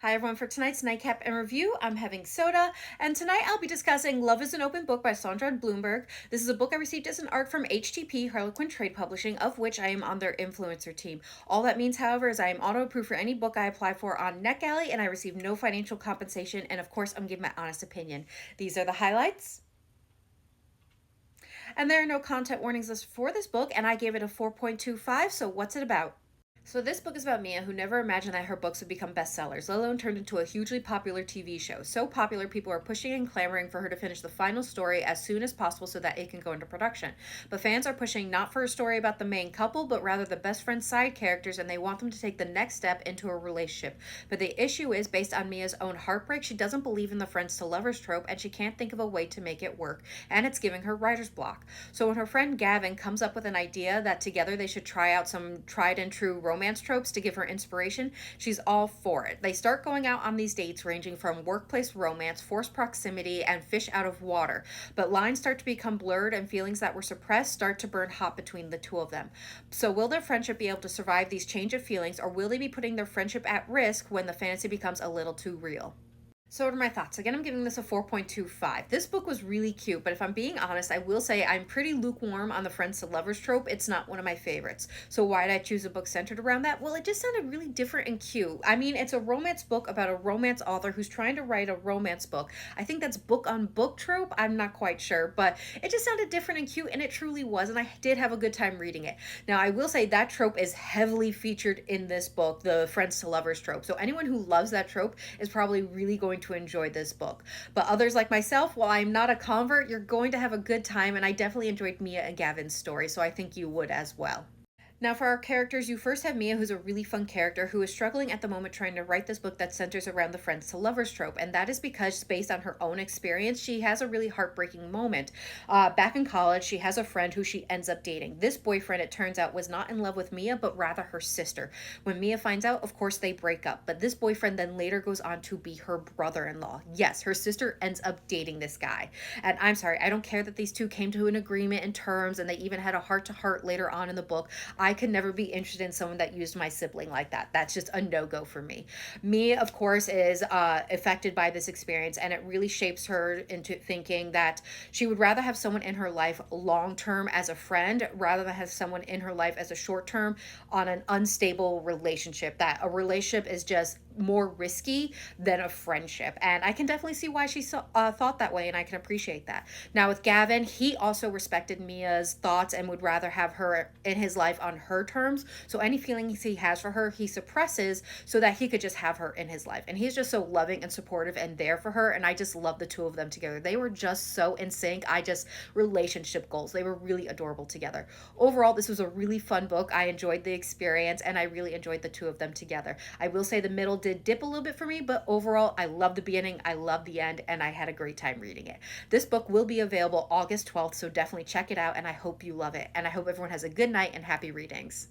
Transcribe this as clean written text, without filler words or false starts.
Hi everyone, for tonight's Nightcap and review, I'm having soda, and tonight I'll be discussing Love is an Open Book by Chandra and Blumberg. This is a book I received as an ARC from HTP, Harlequin Trade Publishing, of which I am on their influencer team. All that means, however, is I am auto-approved for any book I apply for on NetGalley, and I receive no financial compensation, and of course, I'm giving my honest opinion. These are the highlights. And there are no content warnings listed for this book, and I gave it a 4.25, so what's it about? So this book is about Mia, who never imagined that her books would become bestsellers, let alone turned into a hugely popular TV show. So popular, people are pushing and clamoring for her to finish the final story as soon as possible so that it can go into production. But fans are pushing not for a story about the main couple, but rather the best friend side characters, and they want them to take the next step into a relationship. But the issue is, based on Mia's own heartbreak, she doesn't believe in the friends to lovers trope, and she can't think of a way to make it work, and it's giving her writer's block. So when her friend Gavin comes up with an idea that together they should try out some tried and true romance tropes to give her inspiration, she's all for it. They start going out on these dates ranging from workplace romance, forced proximity, and fish out of water. But lines start to become blurred and feelings that were suppressed start to burn hot between the two of them. So will their friendship be able to survive these change of feelings, or will they be putting their friendship at risk when the fantasy becomes a little too real? So what are my thoughts? Again, I'm giving this a 4.25. This book was really cute, but if I'm being honest, I will say I'm pretty lukewarm on the friends to lovers trope. It's not one of my favorites. So why did I choose a book centered around that? Well, it just sounded really different and cute. I mean, it's a romance book about a romance author who's trying to write a romance book. I think that's book on book trope. I'm not quite sure, but it just sounded different and cute, and it truly was, and I did have a good time reading it. Now, I will say that trope is heavily featured in this book, the friends to lovers trope. So anyone who loves that trope is probably really going to enjoy this book. But others like myself, while I'm not a convert, you're going to have a good time, and I definitely enjoyed Mia and Gavin's story, so I think you would as well. Now, for our characters, you first have Mia, who's a really fun character who is struggling at the moment trying to write this book that centers around the friends to lovers trope, and that is because, based on her own experience, she has a really heartbreaking moment. Back in college, she has a friend who she ends up dating. This boyfriend, it turns out, was not in love with Mia, but rather her sister. When Mia finds out, of course, they break up, but this boyfriend then later goes on to be her brother-in-law. Yes, her sister ends up dating this guy. And I'm sorry, I don't care that these two came to an agreement in terms, and they even had a heart-to-heart later on in the book. I could never be interested in someone that used my sibling like that. That's just a no-go for me. Mia, of course, is affected by this experience, and it really shapes her into thinking that she would rather have someone in her life long-term as a friend rather than have someone in her life as a short-term on an unstable relationship, that a relationship is just more risky than a friendship. And I can definitely see why she thought that way, and I can appreciate that. Now, with Gavin, he also respected Mia's thoughts and would rather have her in his life on her terms. So any feelings he has for her, he suppresses so that he could just have her in his life. And he's just so loving and supportive and there for her. And I just love the two of them together. They were just so in sync. Relationship goals. They were really adorable together. Overall, this was a really fun book. I enjoyed the experience, and I really enjoyed the two of them together. I will say the middle did dip a little bit for me, but overall, I love the beginning, I love the end, and I had a great time reading it. This book will be available August 12th, so definitely check it out, and I hope you love it. And I hope everyone has a good night and happy readings.